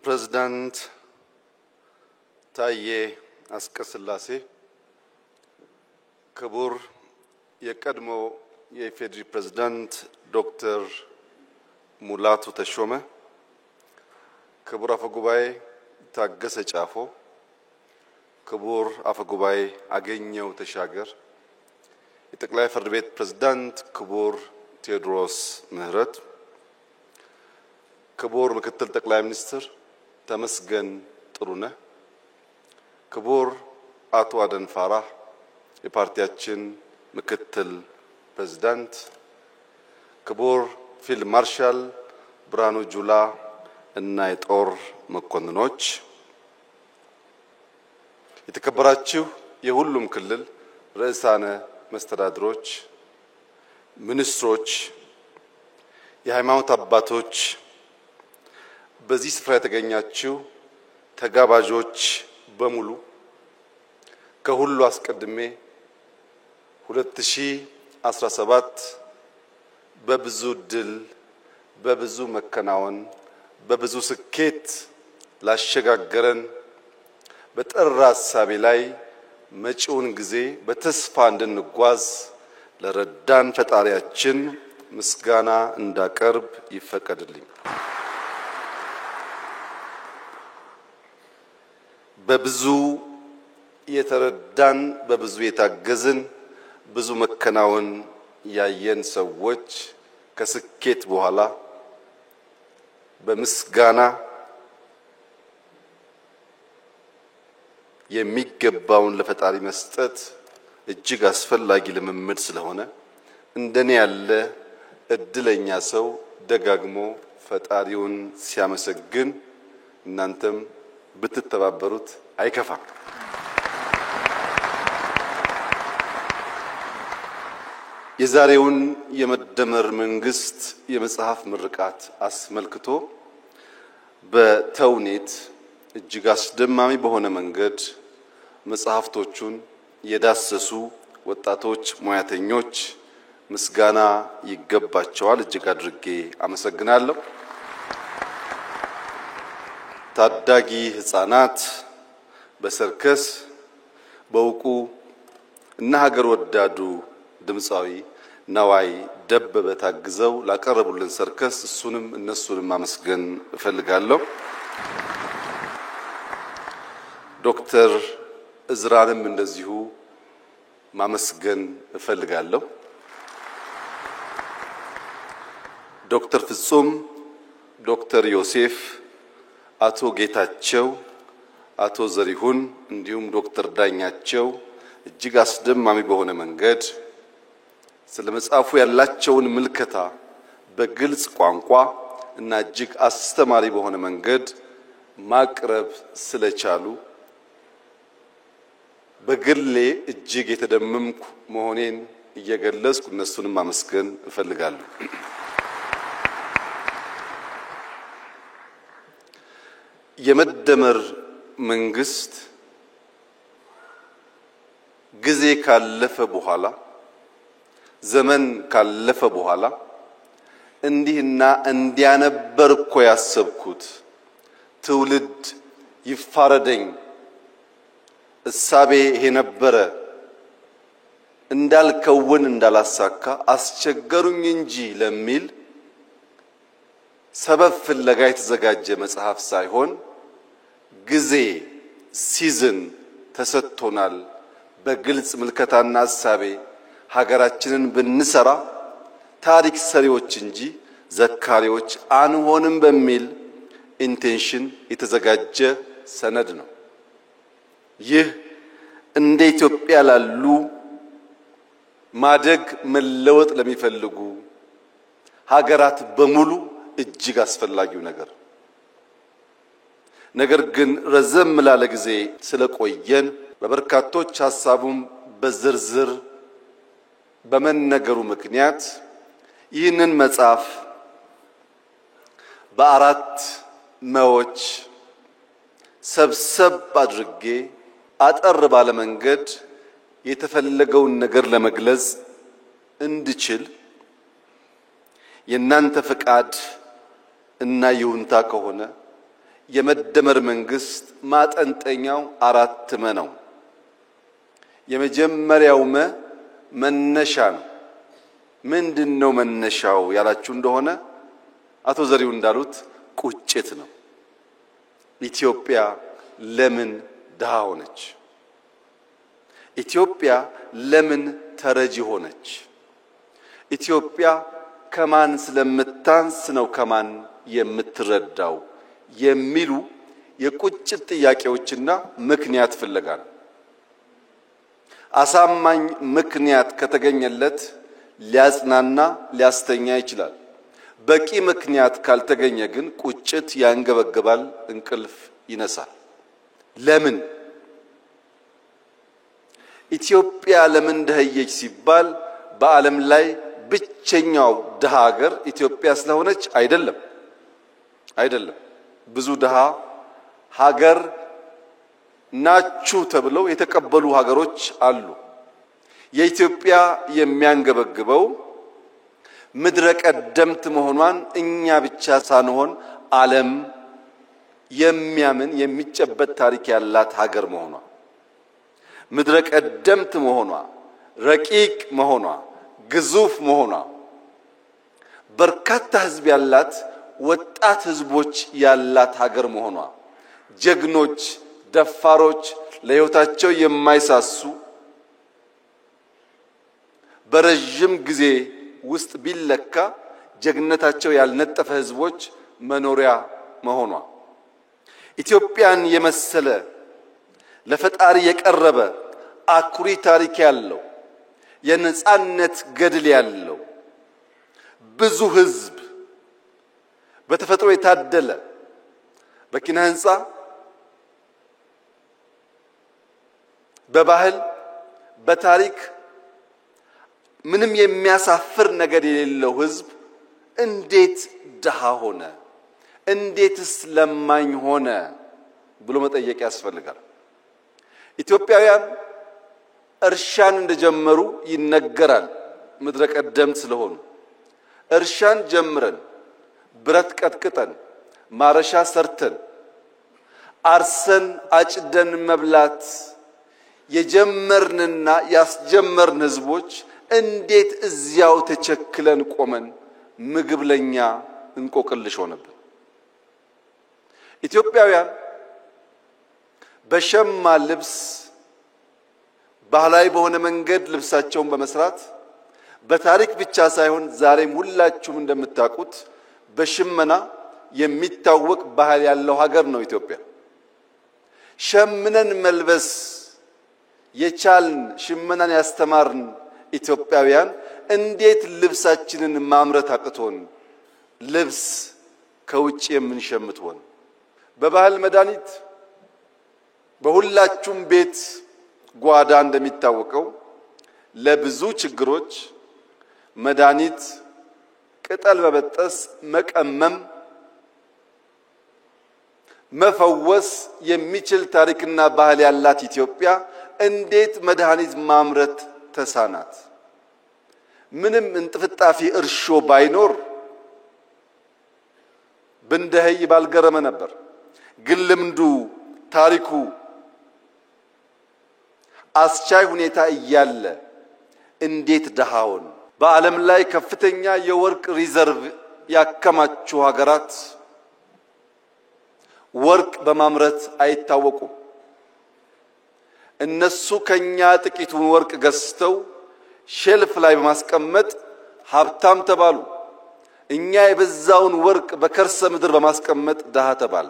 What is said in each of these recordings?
ፕሬዝዳንት ታዬ አስቀስላሴ፣ ክቡር የቀድሞ የኢፌዴሪ ፕሬዝዳንት ዶክተር ሙላቱ ተሾመ፣ ክቡር አፈጉባኤ ታገሰ ጫፎ፣ ክቡር አፈጉባኤ አገኘው ተሻገር፣ የጠቅላይ ፍርድ ቤት ፕሬዝዳንት ክቡር ቴዎድሮስ ምህረት፣ ክቡር ምክትል ጠቅላይ ሚኒስትር ተመስገን ጥሩነህ፣ ክቡር አቶ አደን ፋራህ የፓርቲያችን ምክትል ፕሬዝዳንት፣ ክቡር ፊልድ ማርሻል ብርሃኑ ጁላ እና የጦር መኮንኖች፣ የተከበራችሁ የሁሉም ክልል ርዕሳነ መስተዳድሮች፣ ሚኒስትሮች፣ የሃይማኖት አባቶች፣ በዚህ ስፍራ የተገኛችሁ ተጋባዦች በሙሉ ከሁሉ አስቀድሜ 2017 በብዙ ድል፣ በብዙ መከናወን፣ በብዙ ስኬት ላሸጋገረን በጠራ ሐሳቤ ላይ መጪውን ጊዜ በተስፋ እንድንጓዝ ለረዳን ፈጣሪያችን ምስጋና እንዳቀርብ ይፈቀድልኝ። በብዙ የተረዳን፣ በብዙ የታገዝን፣ ብዙ መከናወን ያየን ሰዎች ከስኬት በኋላ በምስጋና የሚገባውን ለፈጣሪ መስጠት እጅግ አስፈላጊ ልምምድ ስለሆነ እንደኔ ያለ እድለኛ ሰው ደጋግሞ ፈጣሪውን ሲያመሰግን እናንተም ብትተባበሩት አይከፋም። የዛሬውን የመደመር መንግስት የመጽሐፍ ምርቃት አስመልክቶ በተውኔት እጅግ አስደማሚ በሆነ መንገድ መጽሐፍቶቹን የዳሰሱ ወጣቶች ሙያተኞች ምስጋና ይገባቸዋል። እጅግ አድርጌ አመሰግናለሁ። ታዳጊ ህፃናት በሰርከስ በውቁ እና ሀገር ወዳዱ ድምፃዊ ነዋይ ደበበ ታግዘው ላቀረቡልን ሰርከስ እሱንም እነሱንም ማመስገን እፈልጋለሁ። ዶክተር እዝራንም እንደዚሁ ማመስገን እፈልጋለሁ። ዶክተር ፍጹም፣ ዶክተር ዮሴፍ፣ አቶ ጌታቸው፣ አቶ ዘሪሁን እንዲሁም ዶክተር ዳኛቸው እጅግ አስደማሚ በሆነ መንገድ ስለመጽሐፉ ያላቸውን ምልከታ በግልጽ ቋንቋ እና እጅግ አስተማሪ በሆነ መንገድ ማቅረብ ስለቻሉ በግሌ እጅግ የተደመምኩ መሆኔን እየገለጽኩ እነሱንም ማመስገን እፈልጋለሁ። የመደመር መንግስት ጊዜ ካለፈ በኋላ ዘመን ካለፈ በኋላ እንዲህና እንዲያነበርኮ ያሰብኩት ትውልድ ይፋረደኝ እሳቤ ይሄ ነበረ እንዳልከውን እንዳላሳካ አስቸገሩኝ እንጂ ለሚል ሰበብ ፍለጋ የተዘጋጀ መጽሐፍ ሳይሆን ጊዜ ሲዝን ተሰጥቶናል በግልጽ ምልከታና ሐሳቤ ሀገራችንን ብንሰራ ታሪክ ሰሪዎች እንጂ ዘካሪዎች አንሆንም በሚል ኢንቴንሽን የተዘጋጀ ሰነድ ነው። ይህ እንደ ኢትዮጵያ ላሉ ማደግ መለወጥ ለሚፈልጉ ሀገራት በሙሉ እጅግ አስፈላጊው ነገር ግን ረዘም ላለ ጊዜ ስለቆየን በበርካቶች ሐሳቡም በዝርዝር በመነገሩ ምክንያት ይህንን መጽሐፍ በአራት መዎች ሰብሰብ አድርጌ አጠር ባለ መንገድ የተፈለገውን ነገር ለመግለጽ እንድችል የናንተ ፍቃድ እና ይሁንታ ከሆነ የመደመር መንግስት ማጠንጠኛው አራት ነው። የመጀመሪያው መነሻ ነው። ምንድነው መነሻው ያላችሁ እንደሆነ አቶ ዘሪው እንዳሉት ቁጭት ነው። ኢትዮጵያ ለምን ድሃ ሆነች? ኢትዮጵያ ለምን ተረጂ ሆነች? ኢትዮጵያ ከማን ስለምታንስ ነው ከማን የምትረዳው የሚሉ የቁጭት ጥያቄዎችና ምክንያት ፍለጋ ነው። አሳማኝ ምክንያት ከተገኘለት ሊያጽናና ሊያስተኛ ይችላል። በቂ ምክንያት ካልተገኘ ግን ቁጭት ያንገበግባል፣ እንቅልፍ ይነሳል። ለምን ኢትዮጵያ ለምን ደህየች ሲባል በዓለም ላይ ብቸኛው ድሃ ሀገር ኢትዮጵያ ስለሆነች አይደለም። ብዙ ድሃ ሀገር ናችሁ ተብለው የተቀበሉ ሀገሮች አሉ። የኢትዮጵያ የሚያንገበግበው ምድረ ቀደምት መሆኗን እኛ ብቻ ሳንሆን ዓለም የሚያምን የሚጨበት ታሪክ ያላት ሀገር መሆኗ፣ ምድረ ቀደምት መሆኗ፣ ረቂቅ መሆኗ፣ ግዙፍ መሆኗ፣ በርካታ ህዝብ ያላት ወጣት ህዝቦች ያላት ሀገር መሆኗ፣ ጀግኖች ደፋሮች ለህይወታቸው የማይሳሱ በረጅም ጊዜ ውስጥ ቢለካ ጀግነታቸው ያልነጠፈ ህዝቦች መኖሪያ መሆኗ፣ ኢትዮጵያን የመሰለ ለፈጣሪ የቀረበ አኩሪ ታሪክ ያለው የነጻነት ገድል ያለው ብዙ ህዝብ በተፈጥሮ የታደለ በኪነ ህንጻ በባህል በታሪክ ምንም የሚያሳፍር ነገር የሌለው ህዝብ እንዴት ድሃ ሆነ? እንዴትስ ለማኝ ሆነ ብሎ መጠየቅ ያስፈልጋል። ኢትዮጵያውያን እርሻን እንደጀመሩ ይነገራል። ምድረ ቀደምት ስለሆኑ እርሻን ጀምረን ብረት ቀጥቅጠን ማረሻ ሰርተን አርሰን አጭደን መብላት የጀመርንና ያስጀመርን ህዝቦች እንዴት እዚያው ተቸክለን ቆመን ምግብ ለኛ እንቆቅልሽ ሆነብን? ኢትዮጵያውያን በሸማ ልብስ ባህላዊ በሆነ መንገድ ልብሳቸውን በመስራት በታሪክ ብቻ ሳይሆን ዛሬም ሁላችሁም እንደምታውቁት በሽመና የሚታወቅ ባህል ያለው ሀገር ነው ኢትዮጵያ። ሸምነን መልበስ የቻልን ሽመናን ያስተማርን ኢትዮጵያውያን እንዴት ልብሳችንን ማምረት አቅቶን ልብስ ከውጭ የምንሸምት ሆን? በባህል መድኃኒት በሁላችሁም ቤት ጓዳ እንደሚታወቀው ለብዙ ችግሮች መድኃኒት ቅጠል በበጠስ መቀመም መፈወስ የሚችል ታሪክና ባህል ያላት ኢትዮጵያ እንዴት መድኃኒት ማምረት ተሳናት? ምንም እንጥፍጣፊ እርሾ ባይኖር ብንደህይ ባልገረመ ነበር። ግን ልምዱ ታሪኩ አስቻይ ሁኔታ እያለ እንዴት ደሃውን በዓለም ላይ ከፍተኛ የወርቅ ሪዘርቭ ያከማቹ ሀገራት ወርቅ በማምረት አይታወቁም። እነሱ ከኛ ጥቂቱን ወርቅ ገዝተው ሼልፍ ላይ በማስቀመጥ ሀብታም ተባሉ። እኛ የበዛውን ወርቅ በከርሰ ምድር በማስቀመጥ ደሃ ተባል።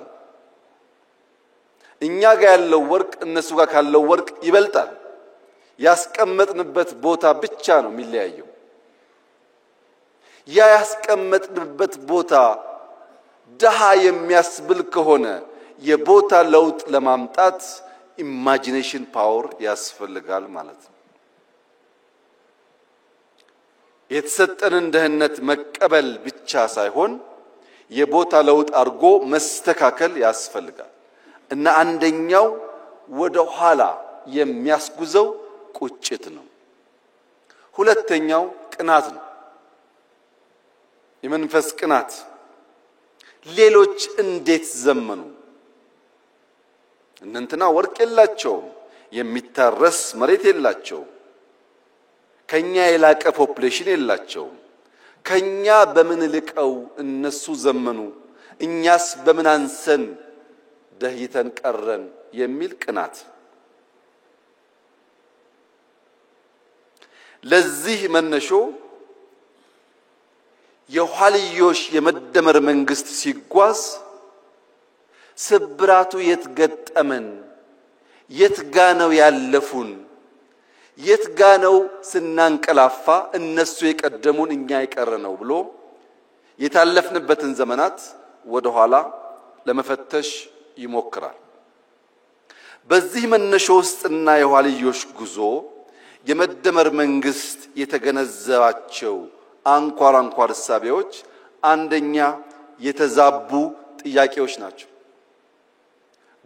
እኛ ጋር ያለው ወርቅ እነሱ ጋር ካለው ወርቅ ይበልጣል። ያስቀመጥንበት ቦታ ብቻ ነው የሚለያየው። ያ ያስቀመጥንበት ቦታ ደሃ የሚያስብል ከሆነ የቦታ ለውጥ ለማምጣት ኢማጂኔሽን ፓወር ያስፈልጋል ማለት ነው። የተሰጠንን ደህንነት መቀበል ብቻ ሳይሆን የቦታ ለውጥ አድርጎ መስተካከል ያስፈልጋል እና አንደኛው ወደ ኋላ የሚያስጉዘው ቁጭት ነው። ሁለተኛው ቅናት ነው። የመንፈስ ቅናት። ሌሎች እንዴት ዘመኑ? እንንትና ወርቅ የላቸው፣ የሚታረስ መሬት የላቸው፣ ከኛ የላቀ ፖፑሌሽን የላቸው። ከኛ በምን ልቀው እነሱ ዘመኑ? እኛስ በምን አንሰን ደህይተን ቀረን? የሚል ቅናት። ለዚህ መነሾ የኋልዮሽ የመደመር መንግስት ሲጓዝ ስብራቱ የትገጠመን የትጋነው ያለፉን የትጋነው ስናንቀላፋ እነሱ የቀደሙን እኛ የቀረነው ብሎ የታለፍንበትን ዘመናት ወደ ኋላ ለመፈተሽ ይሞክራል። በዚህ መነሾ ውስጥና የኋልዮሽ ጉዞ የመደመር መንግስት የተገነዘባቸው አንኳር እሳቤዎች አንደኛ የተዛቡ ጥያቄዎች ናቸው።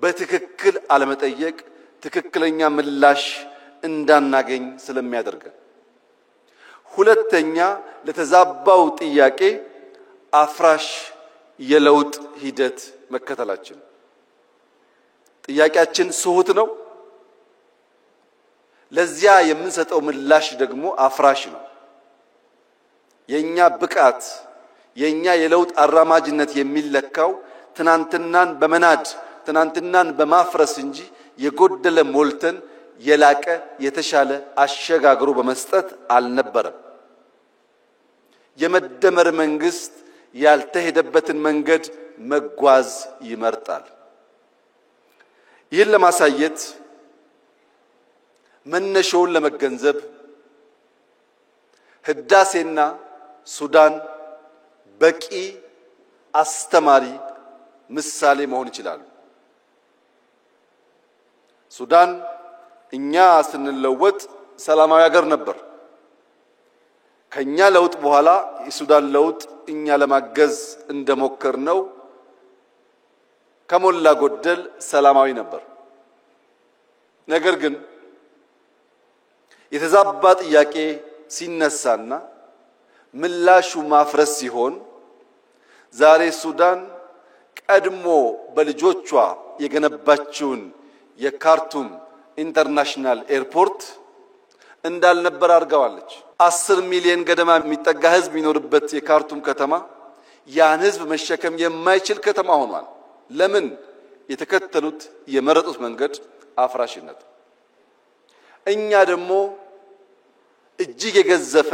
በትክክል አለመጠየቅ ትክክለኛ ምላሽ እንዳናገኝ ስለሚያደርገን። ሁለተኛ ለተዛባው ጥያቄ አፍራሽ የለውጥ ሂደት መከተላችን። ጥያቄያችን ስሁት ነው፣ ለዚያ የምንሰጠው ምላሽ ደግሞ አፍራሽ ነው። የኛ ብቃት የኛ የለውጥ አራማጅነት የሚለካው ትናንትናን በመናድ ትናንትናን በማፍረስ እንጂ የጎደለ ሞልተን የላቀ የተሻለ አሸጋግሮ በመስጠት አልነበረም። የመደመር መንግስት ያልተሄደበትን መንገድ መጓዝ ይመርጣል። ይህን ለማሳየት መነሾውን ለመገንዘብ ህዳሴና ሱዳን በቂ አስተማሪ ምሳሌ መሆን ይችላሉ። ሱዳን እኛ ስንለወጥ ሰላማዊ ሀገር ነበር። ከኛ ለውጥ በኋላ የሱዳን ለውጥ እኛ ለማገዝ እንደሞከርነው ከሞላ ጎደል ሰላማዊ ነበር። ነገር ግን የተዛባ ጥያቄ ሲነሳና ምላሹ ማፍረስ ሲሆን ዛሬ ሱዳን ቀድሞ በልጆቿ የገነባችውን የካርቱም ኢንተርናሽናል ኤርፖርት እንዳልነበር አድርጋዋለች። 10 ሚሊዮን ገደማ የሚጠጋ ህዝብ የሚኖርበት የካርቱም ከተማ ያን ህዝብ መሸከም የማይችል ከተማ ሆኗል። ለምን? የተከተሉት የመረጡት መንገድ አፍራሽነት። እኛ ደግሞ እጅግ የገዘፈ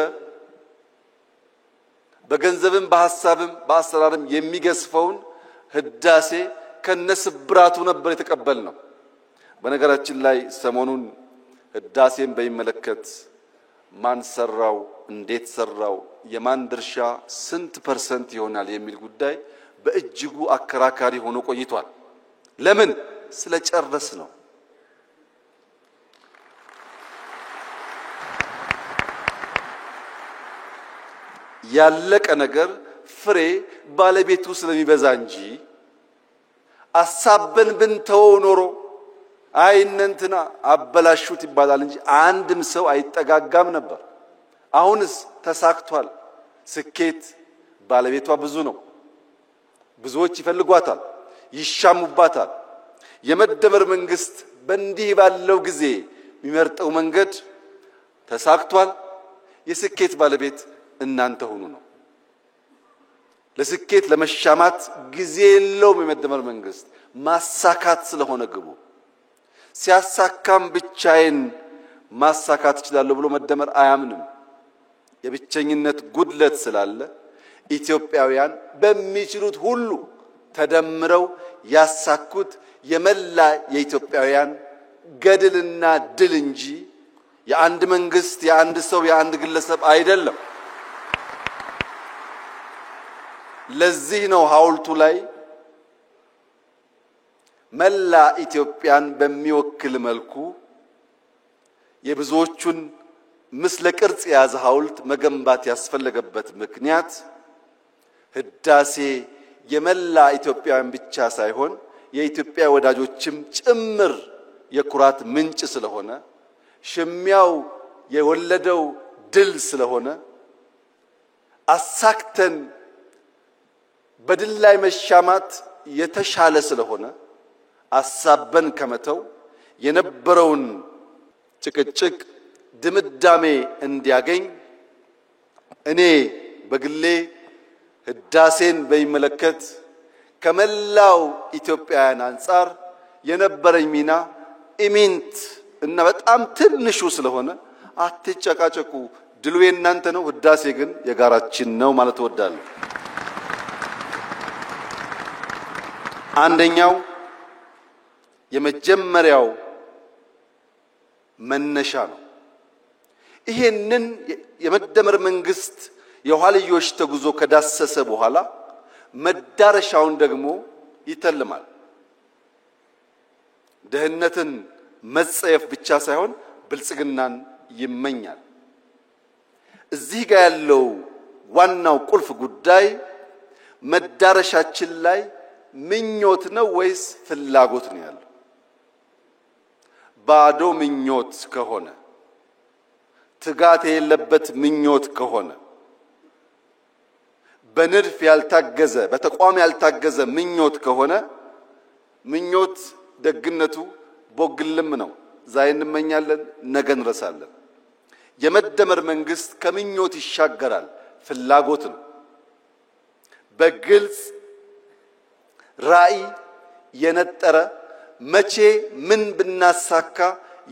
በገንዘብም በሐሳብም በአሰራርም የሚገስፈውን ህዳሴ ከነስብራቱ ነበር የተቀበልነው። በነገራችን ላይ ሰሞኑን ህዳሴን በሚመለከት ማን ሰራው፣ እንዴት ሰራው፣ የማን ድርሻ ስንት ፐርሰንት ይሆናል የሚል ጉዳይ በእጅጉ አከራካሪ ሆኖ ቆይቷል። ለምን? ስለጨረስ ነው። ያለቀ ነገር ፍሬ ባለቤቱ ስለሚበዛ እንጂ አሳበን ብንተው ኖሮ አይነንትና አበላሹት ይባላል እንጂ አንድም ሰው አይጠጋጋም ነበር። አሁንስ ተሳክቷል። ስኬት ባለቤቷ ብዙ ነው። ብዙዎች ይፈልጓታል፣ ይሻሙባታል። የመደመር መንግስት በእንዲህ ባለው ጊዜ የሚመርጠው መንገድ ተሳክቷል። የስኬት ባለቤት እናንተ ሁኑ ነው። ለስኬት ለመሻማት ጊዜ የለውም የመደመር መንግስት። ማሳካት ስለሆነ ግቡ። ሲያሳካም ብቻዬን ማሳካት እችላለሁ ብሎ መደመር አያምንም። የብቸኝነት ጉድለት ስላለ ኢትዮጵያውያን በሚችሉት ሁሉ ተደምረው ያሳኩት የመላ የኢትዮጵያውያን ገድልና ድል እንጂ የአንድ መንግስት፣ የአንድ ሰው፣ የአንድ ግለሰብ አይደለም። ለዚህ ነው ሐውልቱ ላይ መላ ኢትዮጵያን በሚወክል መልኩ የብዙዎቹን ምስለ ቅርጽ የያዘ ሐውልት መገንባት ያስፈለገበት ምክንያት ህዳሴ የመላ ኢትዮጵያውያን ብቻ ሳይሆን የኢትዮጵያ ወዳጆችም ጭምር የኩራት ምንጭ ስለሆነ ሽሚያው የወለደው ድል ስለሆነ አሳክተን በድል ላይ መሻማት የተሻለ ስለሆነ አሳበን ከመተው የነበረውን ጭቅጭቅ ድምዳሜ እንዲያገኝ እኔ በግሌ ህዳሴን በሚመለከት ከመላው ኢትዮጵያውያን አንፃር የነበረኝ ሚና ኢሚንት እና በጣም ትንሹ ስለሆነ አትጨቃጨቁ፣ ድሉ የእናንተ ነው፣ ህዳሴ ግን የጋራችን ነው ማለት እወዳለሁ። አንደኛው የመጀመሪያው መነሻ ነው። ይሄንን የመደመር መንግስት የኋልዮሽ ተጉዞ ከዳሰሰ በኋላ መዳረሻውን ደግሞ ይተልማል። ደህንነትን መጸየፍ ብቻ ሳይሆን ብልጽግናን ይመኛል። እዚህ ጋር ያለው ዋናው ቁልፍ ጉዳይ መዳረሻችን ላይ ምኞት ነው ወይስ ፍላጎት ነው ያለው? ባዶ ምኞት ከሆነ፣ ትጋት የሌለበት ምኞት ከሆነ፣ በንድፍ ያልታገዘ በተቋም ያልታገዘ ምኞት ከሆነ ምኞት ደግነቱ ቦግልም ነው። ዛሬ እንመኛለን፣ ነገ እንረሳለን። የመደመር መንግስት ከምኞት ይሻገራል፣ ፍላጎት ነው። በግልጽ ራዕይ የነጠረ መቼ ምን ብናሳካ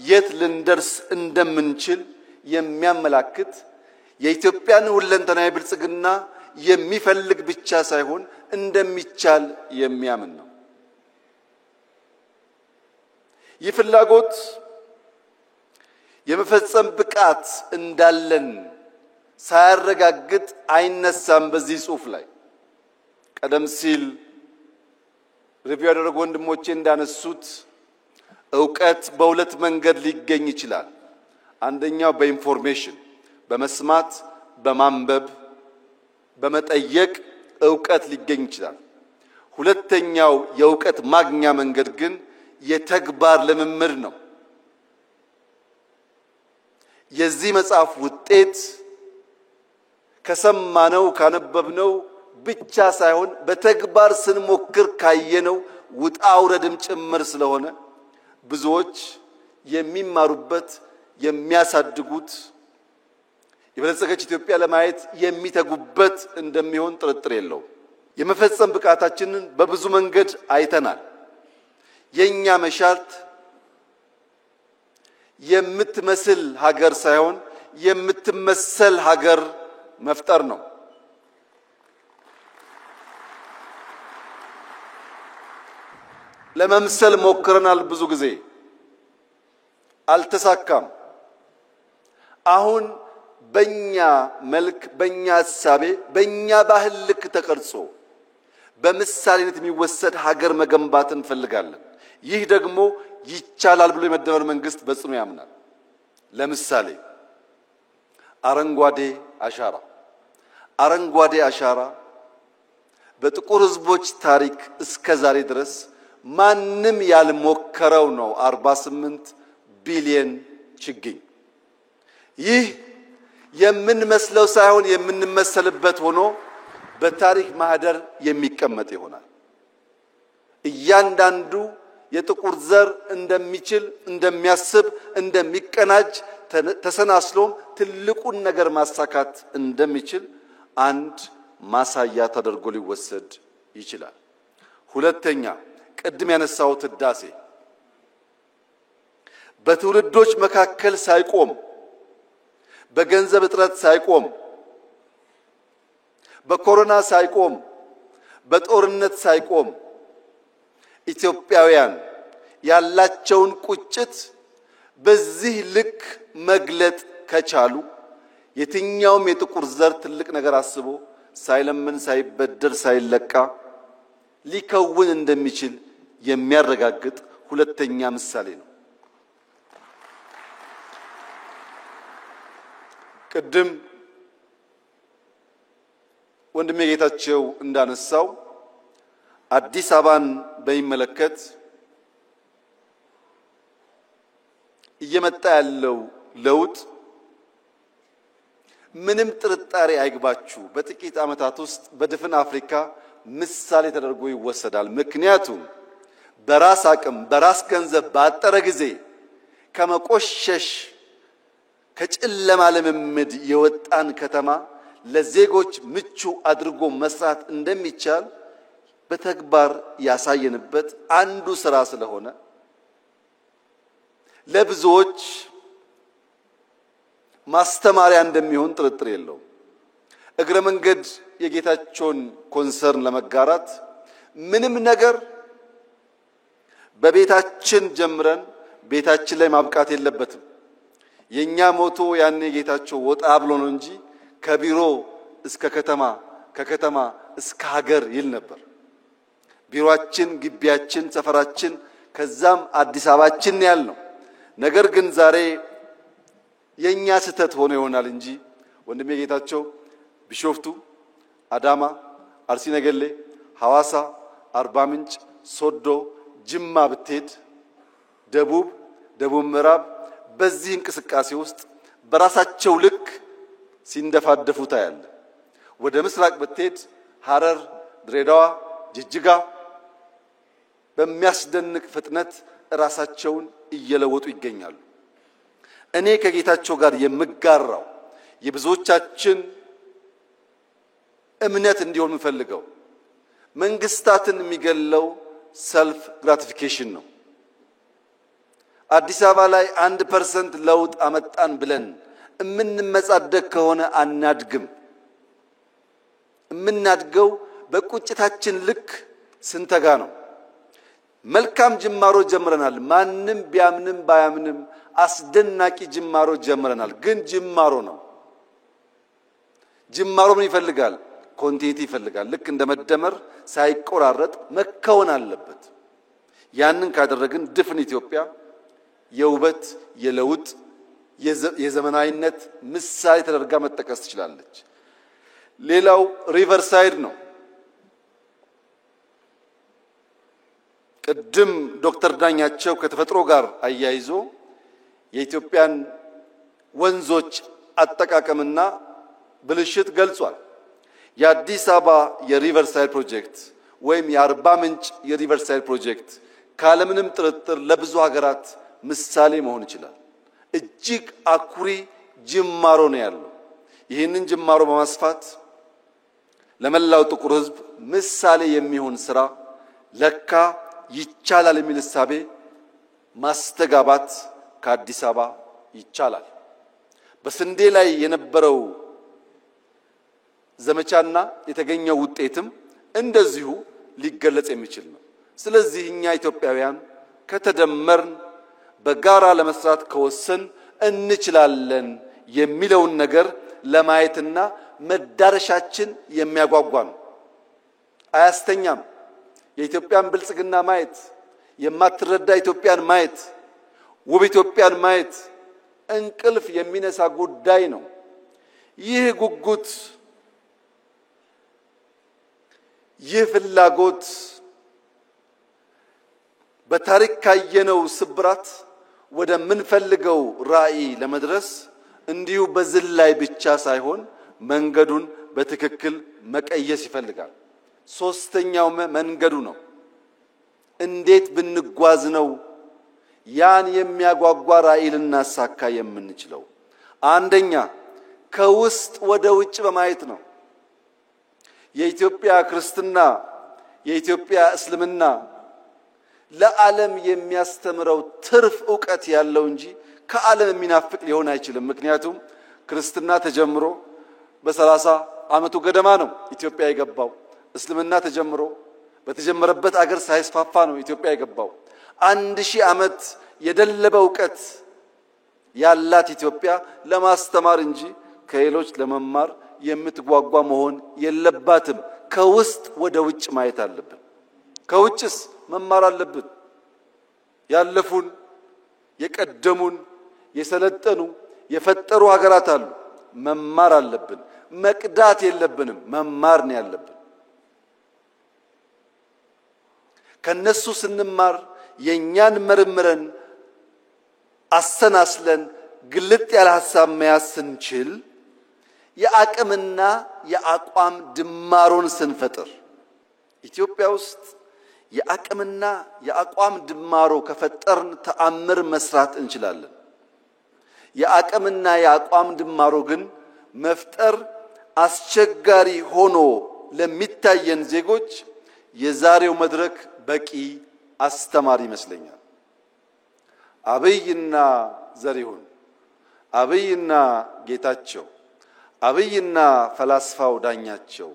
የት ልንደርስ እንደምንችል የሚያመላክት የኢትዮጵያን ሁለንተናዊ ብልጽግና የሚፈልግ ብቻ ሳይሆን እንደሚቻል የሚያምን ነው። ይህ ፍላጎት የመፈጸም ብቃት እንዳለን ሳያረጋግጥ አይነሳም። በዚህ ጽሑፍ ላይ ቀደም ሲል ሪቪው ያደረጉ ወንድሞቼ እንዳነሱት ዕውቀት በሁለት መንገድ ሊገኝ ይችላል። አንደኛው በኢንፎርሜሽን በመስማት በማንበብ በመጠየቅ ዕውቀት ሊገኝ ይችላል። ሁለተኛው የዕውቀት ማግኛ መንገድ ግን የተግባር ልምምድ ነው። የዚህ መጽሐፍ ውጤት ከሰማነው ካነበብነው ብቻ ሳይሆን በተግባር ስንሞክር ካየነው ውጣ ውረድም ጭምር ስለሆነ ብዙዎች የሚማሩበት የሚያሳድጉት የበለጸገች ኢትዮጵያ ለማየት የሚተጉበት እንደሚሆን ጥርጥር የለውም። የመፈጸም ብቃታችንን በብዙ መንገድ አይተናል። የኛ መሻት የምትመስል ሀገር ሳይሆን የምትመሰል ሀገር መፍጠር ነው። ለመምሰል ሞክረናል ብዙ ጊዜ አልተሳካም አሁን በእኛ መልክ በእኛ ሐሳቤ በእኛ ባህል ልክ ተቀርጾ በምሳሌነት የሚወሰድ ሀገር መገንባት እንፈልጋለን ይህ ደግሞ ይቻላል ብሎ የመደመር መንግስት በጽኑ ያምናል ለምሳሌ አረንጓዴ አሻራ በጥቁር ህዝቦች ታሪክ እስከ ዛሬ ድረስ ማንም ያልሞከረው ነው 48 ቢሊዮን ችግኝ ይህ የምንመስለው ሳይሆን የምንመሰልበት ሆኖ በታሪክ ማህደር የሚቀመጥ ይሆናል እያንዳንዱ የጥቁር ዘር እንደሚችል እንደሚያስብ እንደሚቀናጅ ተሰናስሎም ትልቁን ነገር ማሳካት እንደሚችል አንድ ማሳያ ተደርጎ ሊወሰድ ይችላል ሁለተኛ ቅድም ያነሳው ህዳሴ በትውልዶች መካከል ሳይቆም በገንዘብ እጥረት ሳይቆም በኮሮና ሳይቆም በጦርነት ሳይቆም ኢትዮጵያውያን ያላቸውን ቁጭት በዚህ ልክ መግለጥ ከቻሉ የትኛውም የጥቁር ዘር ትልቅ ነገር አስቦ ሳይለምን ሳይበደር ሳይለቃ ሊከውን እንደሚችል የሚያረጋግጥ ሁለተኛ ምሳሌ ነው ቅድም ወንድሜ ጌታቸው እንዳነሳው አዲስ አበባን በሚመለከት እየመጣ ያለው ለውጥ ምንም ጥርጣሬ አይግባችሁ በጥቂት አመታት ውስጥ በድፍን አፍሪካ ምሳሌ ተደርጎ ይወሰዳል ምክንያቱም በራስ አቅም በራስ ገንዘብ ባጠረ ጊዜ ከመቆሸሽ ከጨለማ ለምምድ የወጣን ከተማ ለዜጎች ምቹ አድርጎ መስራት እንደሚቻል በተግባር ያሳየንበት አንዱ ስራ ስለሆነ ለብዙዎች ማስተማሪያ እንደሚሆን ጥርጥር የለውም እግረ መንገድ የጌታቸውን ኮንሰርን ለመጋራት ምንም ነገር በቤታችን ጀምረን ቤታችን ላይ ማብቃት የለበትም የኛ ሞቶ ያኔ ጌታቸው ወጣ ብሎ ነው እንጂ ከቢሮ እስከ ከተማ ከከተማ እስከ ሀገር ይል ነበር ቢሮአችን ግቢያችን ሰፈራችን ከዛም አዲስ አበባችን ያልነው ነገር ግን ዛሬ የኛ ስተት ሆኖ ይሆናል እንጂ ወንድሜ ጌታቸው ቢሾፍቱ አዳማ አርሲ ነገሌ ሐዋሳ አርባ ምንጭ ሶዶ ጅማ ብትሄድ ደቡብ ምዕራብ በዚህ እንቅስቃሴ ውስጥ በራሳቸው ልክ ሲንደፋደፉ ታያለ ወደ ምስራቅ ብትሄድ ሐረር ድሬዳዋ ጅጅጋ በሚያስደንቅ ፍጥነት ራሳቸውን እየለወጡ ይገኛሉ እኔ ከጌታቸው ጋር የምጋራው የብዙዎቻችን እምነት እንዲሆን ምፈልገው መንግስታትን የሚገለው ሰልፍ ግራቲፊኬሽን ነው አዲስ አበባ ላይ 1% ለውጥ አመጣን ብለን እምንመጻደቅ ከሆነ አናድግም እምናድገው በቁጭታችን ልክ ስንተጋ ነው መልካም ጅማሮ ጀምረናል ማንንም ቢያምንም ባያምንም አስደናቂ ጅማሮ ጀምረናል ግን ጅማሮ ነው ጅማሮ ምን ይፈልጋል ኮንቲኒቲ ይፈልጋል ልክ እንደመደመር ሳይቆራረጥ መከወን አለበት ያንን ካደረግን ድፍን ኢትዮጵያ የውበት የለውጥ የዘመናዊነት ምሳሌ ተደርጋ መጠቀስ ትችላለች ሌላው ሪቨርሳይድ ነው ቅድም ዶክተር ዳኛቸው ከተፈጥሮ ጋር አያይዞ የኢትዮጵያን ወንዞች አጠቃቀምና ብልሽት ገልጿል የአዲስ አበባ የሪቨርሳይድ ፕሮጀክት ወይም የአርባ ምንጭ የሪቨርሳይድ ፕሮጀክት ካለምንም ጥርጥር ለብዙ ሀገራት ምሳሌ መሆን ይችላል እጅግ አኩሪ ጅማሮ ነው ያለው ይህንን ጅማሮ በማስፋት ለመላው ጥቁር ህዝብ ምሳሌ የሚሆን ስራ ለካ ይቻላል የሚል ሐሳቤ ማስተጋባት ከአዲስ አበባ ይቻላል በስንዴ ላይ የነበረው ዘመቻና የተገኘው ውጤትም እንደዚሁ ሊገለጽ የሚችል ነው ስለዚህ እኛ ኢትዮጵያውያን ከተደመርን በጋራ ለመስራት ከወሰን እንችላለን የሚለውን ነገር ለማየትና መዳረሻችን የሚያጓጓ ነው። አያስተኛም። የኢትዮጵያን ብልጽግና ማየት፣ የማትረዳ ኢትዮጵያን ማየት፣ ውብ ኢትዮጵያን ማየት እንቅልፍ የሚነሳ ጉዳይ ነው። ይህ ጉጉት፣ ይህ ፍላጎት በታሪክ ካየነው ስብራት ወደ ምንፈልገው ራዕይ ለመድረስ እንዲሁ በዝላይ ብቻ ሳይሆን መንገዱን በትክክል መቀየስ ይፈልጋል። ሶስተኛው መንገዱ ነው። እንዴት ብንጓዝ ነው ያን የሚያጓጓ ራዕይ ልናሳካ የምንችለው? አንደኛ ከውስጥ ወደ ውጭ በማየት ነው። የኢትዮጵያ ክርስትና፣ የኢትዮጵያ እስልምና ለዓለም የሚያስተምረው ትርፍ ዕውቀት ያለው እንጂ ከዓለም የሚናፍቅ ሊሆን አይችልም። ምክንያቱም ክርስትና ተጀምሮ በ30 ዓመቱ ገደማ ነው ኢትዮጵያ የገባው። እስልምና ተጀምሮ በተጀመረበት አገር ሳይስፋፋ ነው ኢትዮጵያ የገባው። 1000 ዓመት የደለበ ዕውቀት ያላት ኢትዮጵያ ለማስተማር እንጂ ከሌሎች ለመማር የምትጓጓ መሆን የለባትም። ከውስጥ ወደ ውጭ ማየት አለብን። ከውጭስ መማር አለብን። ያለፉን፣ የቀደሙን፣ የሰለጠኑ፣ የፈጠሩ ሀገራት አሉ። መማር አለብን። መቅዳት የለብንም። መማር ነው ያለብን። ከነሱ ስንማር የኛን መርምረን አሰናስለን ግልጥ ያለ ሐሳብ መያዝ ስንችል የአቅምና የአቋም ድማሮን ስንፈጥር ኢትዮጵያ ውስጥ የአቅምና የአቋም ድማሮ ከፈጠርን ተአምር መስራት እንችላለን። የአቅምና የአቋም ድማሮ ግን መፍጠር አስቸጋሪ ሆኖ ለሚታየን ዜጎች የዛሬው መድረክ በቂ አስተማሪ ይመስለኛል። አብይና ዘሪሁን፣ አብይና ጌታቸው፣ አብይና ፈላስፋው ዳኛቸው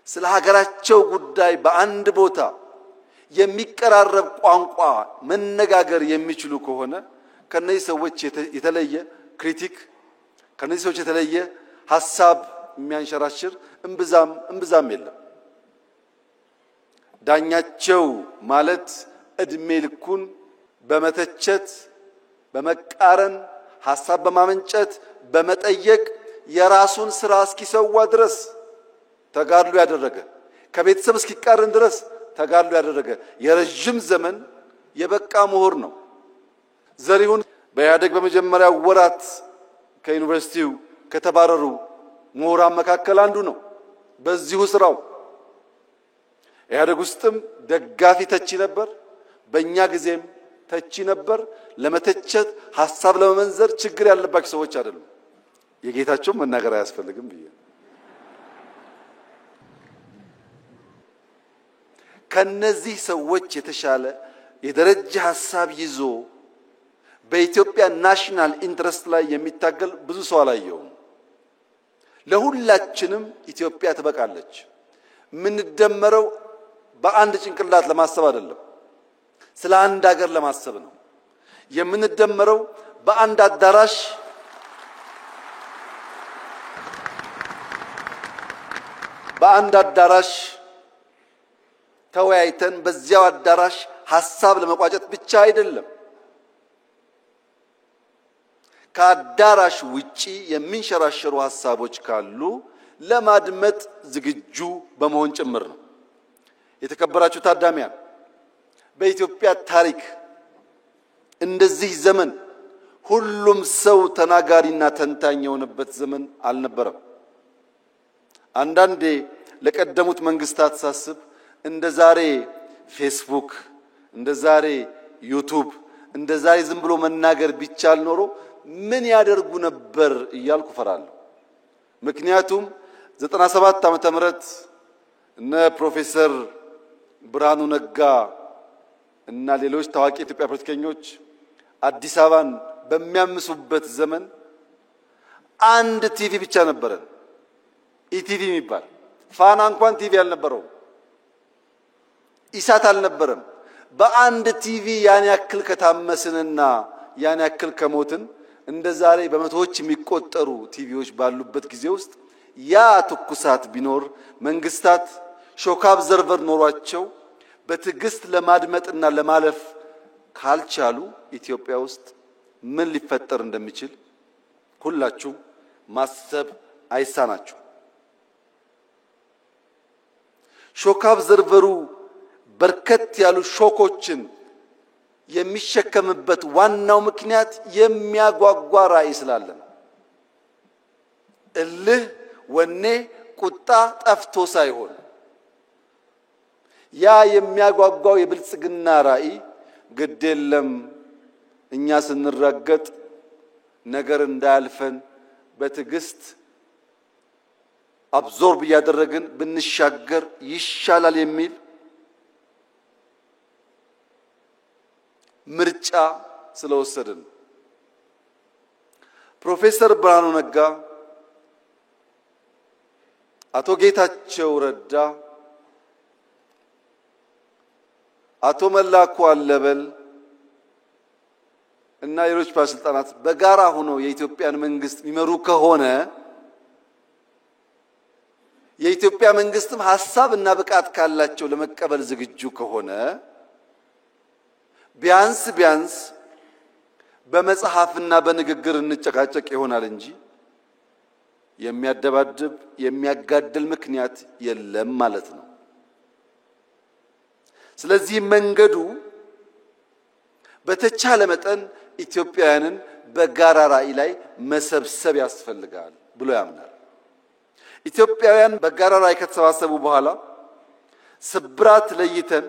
ስለ ሀገራቸው ጉዳይ በአንድ ቦታ የሚቀራረብ ቋንቋ መነጋገር የሚችሉ ከሆነ ከነዚህ ሰዎች የተለየ ክሪቲክ፣ ከነዚህ ሰዎች የተለየ ሐሳብ የሚያንሸራሽር እምብዛም የለም። ዳኛቸው ማለት እድሜ ልኩን በመተቸት፣ በመቃረን፣ ሐሳብ በማመንጨት፣ በመጠየቅ የራሱን ስራ እስኪሰዋ ድረስ ተጋድሎ ያደረገ፣ ከቤተሰብ እስኪቃረን ድረስ ተጋድሎ ያደረገ የረጅም ዘመን የበቃ ምሁር ነው። ዘሪሁን በኢህአዴግ በመጀመሪያ ወራት ከዩኒቨርሲቲው ከተባረሩ ምሁራን መካከል አንዱ ነው። በዚሁ ስራው ኢህአዴግ ውስጥም ደጋፊ ተቺ ነበር፣ በእኛ ጊዜም ተቺ ነበር። ለመተቸት ሐሳብ ለመመንዘር ችግር ያለባቸው ሰዎች አይደሉም። የጌታቸው መናገር አያስፈልግም ብዬ ከነዚህ ሰዎች የተሻለ የደረጃ ሐሳብ ይዞ በኢትዮጵያ ናሽናል ኢንትረስት ላይ የሚታገል ብዙ ሰው አላየውም። ለሁላችንም ኢትዮጵያ ትበቃለች። ምን ደመረው በአንድ ጭንቅላት ለማሰብ አይደለም፣ ስለ አንድ ሀገር ለማሰብ ነው የምንደመረው። በአንድ አዳራሽ ተወያይተን በዚያው አዳራሽ ሐሳብ ለመቋጨት ብቻ አይደለም፣ ከአዳራሽ ውጪ የሚንሸራሸሩ ሐሳቦች ካሉ ለማድመጥ ዝግጁ በመሆን ጭምር ነው። የተከበራችሁ ታዳሚያን፣ በኢትዮጵያ ታሪክ እንደዚህ ዘመን ሁሉም ሰው ተናጋሪና ተንታኝ የሆነበት ዘመን አልነበረም። አንዳንዴ ለቀደሙት መንግስታት ሳስብ እንደ ዛሬ ፌስቡክ፣ እንደ ዛሬ ዩቲዩብ፣ እንደ ዛሬ ዝም ብሎ መናገር ቢቻል ኖሮ ምን ያደርጉ ነበር እያልኩ ፈራለሁ። ምክንያቱም 97 ዓመተ ምህረት እነ ፕሮፌሰር ብርሃኑ ነጋ እና ሌሎች ታዋቂ የኢትዮጵያ ፖለቲከኞች አዲስ አበባን በሚያምሱበት ዘመን አንድ ቲቪ ብቻ ነበረን፣ ኢቲቪ የሚባል። ፋና እንኳን ቲቪ አልነበረው። ኢሳት አልነበረም። በአንድ ቲቪ ያን ያክል ከታመስንና ያን ያክል ከሞትን እንደ ዛሬ በመቶዎች የሚቆጠሩ ቲቪዎች ባሉበት ጊዜ ውስጥ ያ ትኩሳት ቢኖር መንግስታት ሾክ አብዘርቨር ኖሯቸው በትዕግስት ለማድመጥና ለማለፍ ካልቻሉ ኢትዮጵያ ውስጥ ምን ሊፈጠር እንደሚችል ሁላችሁ ማሰብ አይሳናችሁ። ሾክ አብዘርቨሩ በርከት ያሉ ሾኮችን የሚሸከምበት ዋናው ምክንያት የሚያጓጓ ራዕይ ስላለ ነው። እልህ፣ ወኔ፣ ቁጣ ጠፍቶ ሳይሆን ያ የሚያጓጓው የብልጽግና ራዕይ ግድ የለም እኛ ስንረገጥ ነገር እንዳያልፈን በትዕግስት አብዞርብ ያደረግን ብንሻገር ይሻላል የሚል ምርጫ ስለወሰድን ፕሮፌሰር ብርሃኑ ነጋ፣ አቶ ጌታቸው ረዳ፣ አቶ መላኩ አለበል እና ሌሎች ባለስልጣናት በጋራ ሆነው የኢትዮጵያን መንግስት የሚመሩ ከሆነ የኢትዮጵያ መንግስትም ሐሳብ እና ብቃት ካላቸው ለመቀበል ዝግጁ ከሆነ ቢያንስ በመጽሐፍና በንግግር እንጨቃጨቅ ይሆናል እንጂ የሚያደባድብ የሚያጋድል ምክንያት የለም ማለት ነው። ስለዚህ መንገዱ በተቻለ መጠን ኢትዮጵያውያንን በጋራ ራዕይ ላይ መሰብሰብ ያስፈልጋል ብሎ ያምናል። ኢትዮጵያውያን በጋራ ራዕይ ከተሰባሰቡ በኋላ ስብራት ለይተን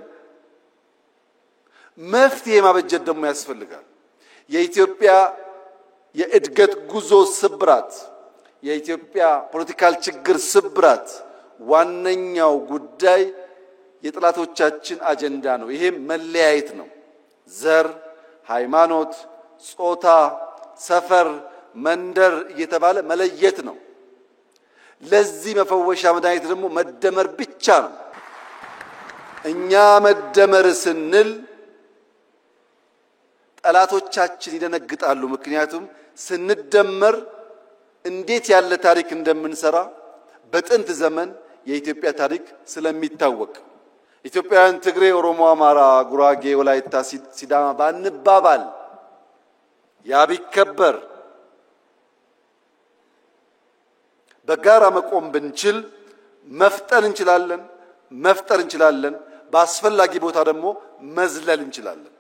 መፍትሄ ማበጀት ደግሞ ያስፈልጋል። የኢትዮጵያ የእድገት ጉዞ ስብራት፣ የኢትዮጵያ ፖለቲካል ችግር ስብራት ዋነኛው ጉዳይ የጥላቶቻችን አጀንዳ ነው። ይሄም መለያየት ነው። ዘር፣ ሃይማኖት፣ ጾታ፣ ሰፈር፣ መንደር እየተባለ መለየት ነው። ለዚህ መፈወሻ መድኃኒት ደግሞ መደመር ብቻ ነው። እኛ መደመር ስንል ጠላቶቻችን ይደነግጣሉ። ምክንያቱም ስንደመር እንዴት ያለ ታሪክ እንደምንሰራ በጥንት ዘመን የኢትዮጵያ ታሪክ ስለሚታወቅ ኢትዮጵያውያን ትግሬ፣ ኦሮሞ፣ አማራ፣ ጉራጌ፣ ወላይታ፣ ሲዳማ ባንባባል ያ ቢከበር በጋራ መቆም ብንችል መፍጠር እንችላለን። በአስፈላጊ ቦታ ደግሞ መዝለል እንችላለን።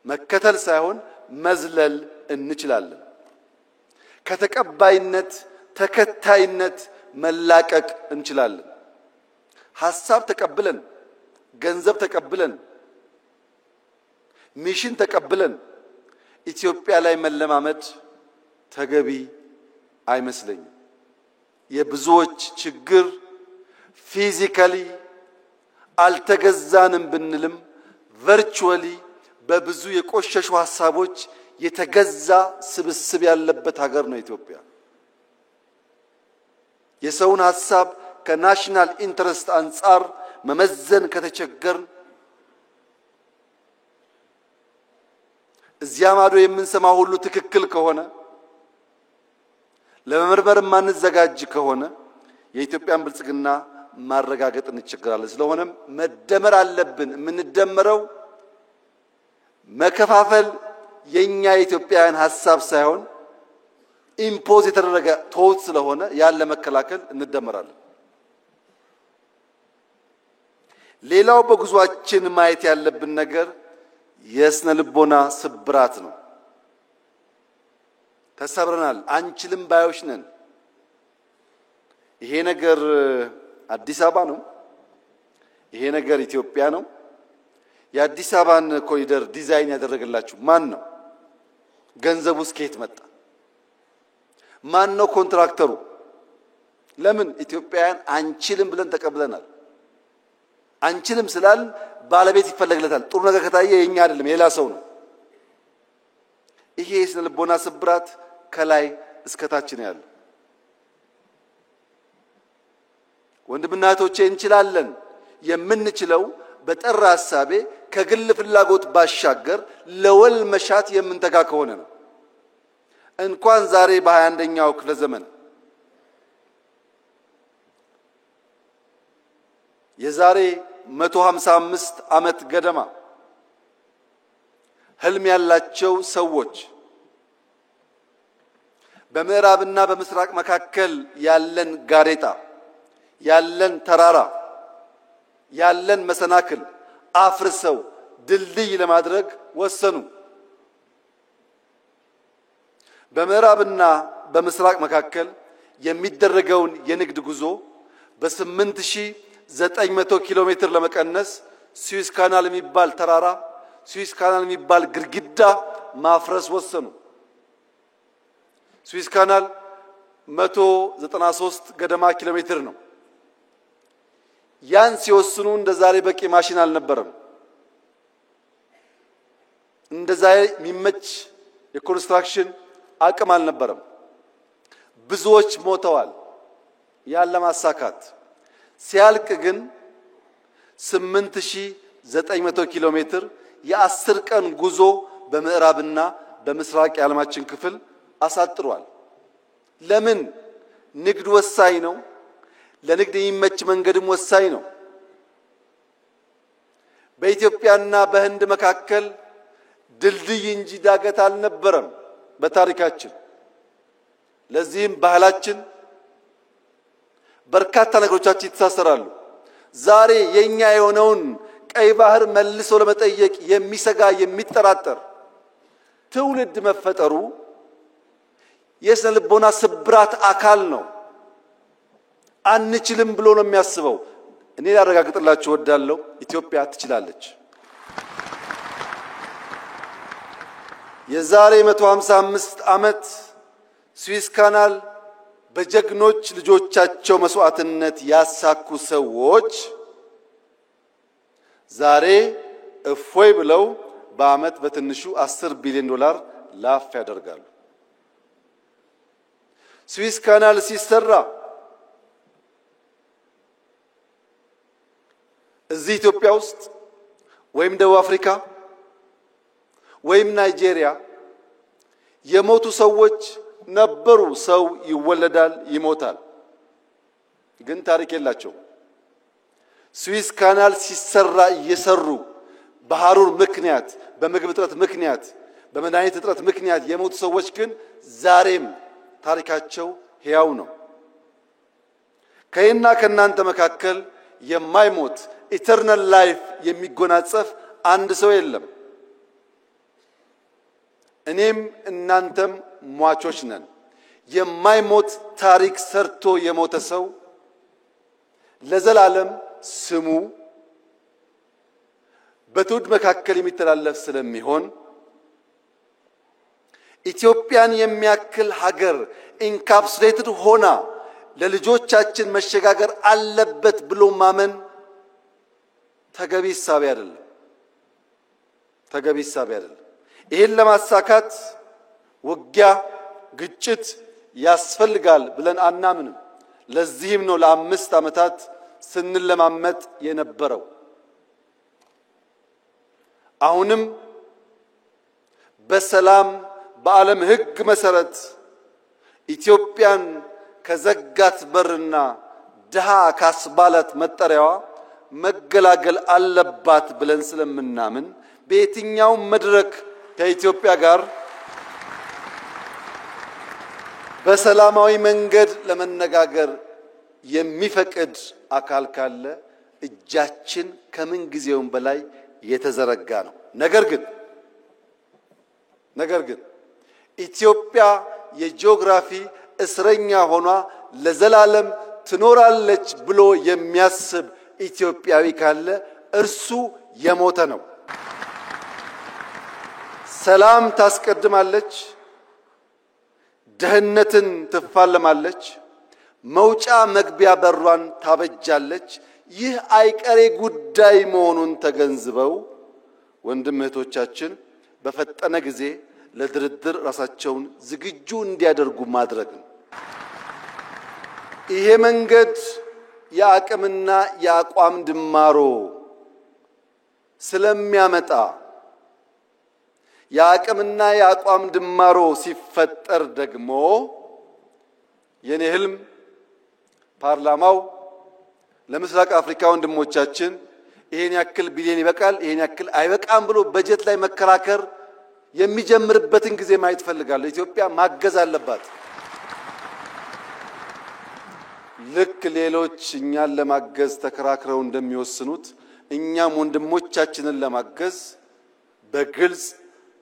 መከተል ሳይሆን መዝለል እንችላለን። ከተቀባይነት ተከታይነት መላቀቅ እንችላለን። ሐሳብ ተቀብለን፣ ገንዘብ ተቀብለን፣ ሚሽን ተቀብለን ኢትዮጵያ ላይ መለማመድ ተገቢ አይመስለኝም። የብዙዎች ችግር ፊዚካሊ አልተገዛንም ብንልም ቨርቹዋሊ በብዙ የቆሸሹ ሐሳቦች የተገዛ ስብስብ ያለበት ሀገር ነው ኢትዮጵያ። የሰውን ሐሳብ ከናሽናል ኢንተረስት አንፃር መመዘን ከተቸገርን እዚያ ማዶ የምንሰማው ሁሉ ትክክል ከሆነ ለመመርመር ማንዘጋጅ ከሆነ የኢትዮጵያን ብልጽግና ማረጋገጥ እንቸገራለን። ስለሆነም መደመር አለብን። የምንደመረው መከፋፈል የኛ የኢትዮጵያውያን ሐሳብ ሳይሆን ኢምፖዝ የተደረገ ቶት ስለሆነ ያለ መከላከል እንደመራለን። ሌላው በጉዟችን ማየት ያለብን ነገር የስነ ልቦና ስብራት ነው። ተሰብረናል፣ አንችልም ባዮች ነን። ይሄ ነገር አዲስ አበባ ነው፣ ይሄ ነገር ኢትዮጵያ ነው። የአዲስ አበባን ኮሪደር ዲዛይን ያደረገላችሁ ማን ነው? ገንዘቡስ ከየት መጣ? ማን ነው ኮንትራክተሩ? ለምን ኢትዮጵያውያን አንችልም ብለን ተቀብለናል። አንችልም ስላል ባለቤት ይፈለግለታል። ጥሩ ነገር ከታየ የኛ አይደለም የሌላ ሰው ነው። ይሄ የስነ ልቦና ስብራት ከላይ እስከ ታች ነው ያለው። ወንድምና እህቶቼ እንችላለን። የምንችለው በጠራ ሐሳቤ ከግል ፍላጎት ባሻገር ለወል መሻት የምንተጋ ከሆነ ነው። እንኳን ዛሬ በ21ኛው ክፍለ ዘመን የዛሬ 155 ዓመት ገደማ ህልም ያላቸው ሰዎች በምዕራብና በምስራቅ መካከል ያለን ጋሬጣ ያለን ተራራ ያለን መሰናክል አፍርሰው ድልድይ ለማድረግ ወሰኑ። በምዕራብና በምስራቅ መካከል የሚደረገውን የንግድ ጉዞ በ8900 ኪሎ ሜትር ለመቀነስ ስዊስ ካናል የሚባል ተራራ ስዊስ ካናል የሚባል ግድግዳ ማፍረስ ወሰኑ። ስዊስ ካናል 193 ገደማ ኪሎ ሜትር ነው። ያን ሲወስኑ እንደዛሬ በቂ ማሽን አልነበረም። እንደዛሬ የሚመች የኮንስትራክሽን አቅም አልነበረም። ብዙዎች ሞተዋል ያን ለማሳካት። ሲያልቅ ግን 8900 ኪሎ ሜትር የ10 ቀን ጉዞ በምዕራብና በምስራቅ የዓለማችን ክፍል አሳጥሯል። ለምን? ንግድ ወሳኝ ነው። ለንግድ የሚመች መንገድም ወሳኝ ነው። በኢትዮጵያና በህንድ መካከል ድልድይ እንጂ ዳገት አልነበረም በታሪካችን። ለዚህም ባህላችን በርካታ ነገሮቻችን ይተሳሰራሉ። ዛሬ የኛ የሆነውን ቀይ ባህር መልሶ ለመጠየቅ የሚሰጋ የሚጠራጠር ትውልድ መፈጠሩ የስነ ልቦና ስብራት አካል ነው። አንችልም ብሎ ነው የሚያስበው። እኔ ላረጋግጥላችሁ ወዳለው ኢትዮጵያ ትችላለች። የዛሬ 155 ዓመት ስዊስ ካናል በጀግኖች ልጆቻቸው መስዋዕትነት ያሳኩ ሰዎች ዛሬ እፎይ ብለው በአመት በትንሹ $10 ቢሊዮን ላፍ ያደርጋሉ። ስዊስ ካናል ሲሰራ እዚህ ኢትዮጵያ ውስጥ ወይም ደቡብ አፍሪካ ወይም ናይጄሪያ የሞቱ ሰዎች ነበሩ። ሰው ይወለዳል ይሞታል፣ ግን ታሪክ የላቸው። ስዊስ ካናል ሲሰራ እየሰሩ በሐሩር ምክንያት በምግብ እጥረት ምክንያት በመድኃኒት እጥረት ምክንያት የሞቱ ሰዎች ግን ዛሬም ታሪካቸው ሕያው ነው። ከእና ከናንተ መካከል የማይሞት ኢተርናል ላይፍ የሚጎናጸፍ አንድ ሰው የለም። እኔም እናንተም ሟቾች ነን። የማይሞት ታሪክ ሰርቶ የሞተ ሰው ለዘላለም ስሙ በትውልድ መካከል የሚተላለፍ ስለሚሆን ኢትዮጵያን የሚያክል ሀገር ኢንካፕሱሌትድ ሆና ለልጆቻችን መሸጋገር አለበት ብሎ ማመን ተገቢ ሐሳብ አይደለም። ተገቢ ሐሳብ አይደለም። ይሄን ለማሳካት ውጊያ ግጭት ያስፈልጋል ብለን አናምንም። ለዚህም ነው ለ5 ዓመታት ስንለማመጥ የነበረው። አሁንም በሰላም በዓለም ሕግ መሰረት ኢትዮጵያን ከዘጋት በርና ድሃ ካስባላት መጠሪያዋ መገላገል አለባት ብለን ስለምናምን በየትኛው መድረክ ከኢትዮጵያ ጋር በሰላማዊ መንገድ ለመነጋገር የሚፈቅድ አካል ካለ እጃችን ከምን ጊዜውም በላይ የተዘረጋ ነው። ነገር ግን ኢትዮጵያ የጂኦግራፊ እስረኛ ሆኗ ለዘላለም ትኖራለች ብሎ የሚያስብ ኢትዮጵያዊ ካለ እርሱ የሞተ ነው። ሰላም ታስቀድማለች፣ ደህንነትን ትፋለማለች፣ መውጫ መግቢያ በሯን ታበጃለች። ይህ አይቀሬ ጉዳይ መሆኑን ተገንዝበው ወንድም እህቶቻችን በፈጠነ ጊዜ ለድርድር ራሳቸውን ዝግጁ እንዲያደርጉ ማድረግ ነው። ይሄ መንገድ የአቅምና የአቋም ድማሮ ስለሚያመጣ የአቅምና የአቋም ድማሮ ሲፈጠር ደግሞ የኔ ህልም ፓርላማው ለምስራቅ አፍሪካ ወንድሞቻችን ይሄን ያክል ቢሊዮን ይበቃል ይሄን ያክል አይበቃም ብሎ በጀት ላይ መከራከር የሚጀምርበትን ጊዜ ማየት ፈልጋለሁ። ኢትዮጵያ ማገዝ አለባት። ልክ ሌሎች እኛን ለማገዝ ተከራክረው እንደሚወስኑት እኛም ወንድሞቻችንን ለማገዝ በግልጽ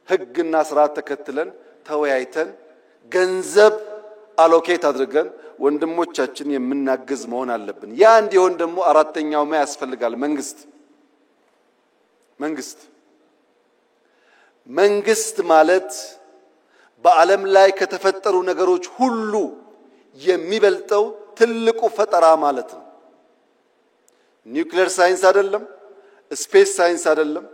ህግና ስርዓት ተከትለን ተወያይተን ገንዘብ አሎኬት አድርገን ወንድሞቻችን የምናገዝ መሆን አለብን። ያ እንዲሆን ደግሞ አራተኛው ማ ያስፈልጋል መንግስት ማለት በዓለም ላይ ከተፈጠሩ ነገሮች ሁሉ የሚበልጠው ትልቁ ፈጠራ ማለት ነው። ኒውክሌር ሳይንስ አይደለም፣ ስፔስ ሳይንስ አይደለም፣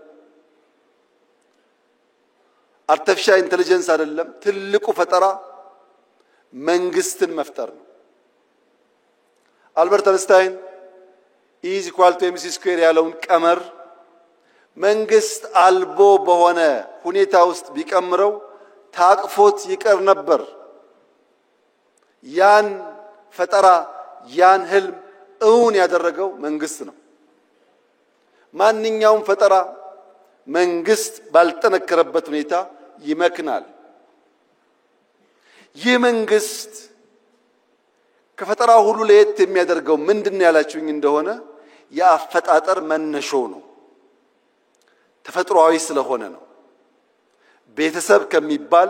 አርቲፊሻል ኢንተለጀንስ አይደለም። ትልቁ ፈጠራ መንግስትን መፍጠር ነው። አልበርት አንስታይን E=mc² ያለውን ቀመር መንግስት አልቦ በሆነ ሁኔታ ውስጥ ቢቀምረው ታቅፎት ይቀር ነበር። ያን ፈጠራ ያን ህልም እውን ያደረገው መንግስት ነው። ማንኛውም ፈጠራ መንግስት ባልጠነከረበት ሁኔታ ይመክናል። ይህ መንግስት ከፈጠራው ሁሉ ለየት የሚያደርገው ምንድነው ያላችሁኝ እንደሆነ የአፈጣጠር መነሾው ነው። ተፈጥሯዊ ስለሆነ ነው። ቤተሰብ ከሚባል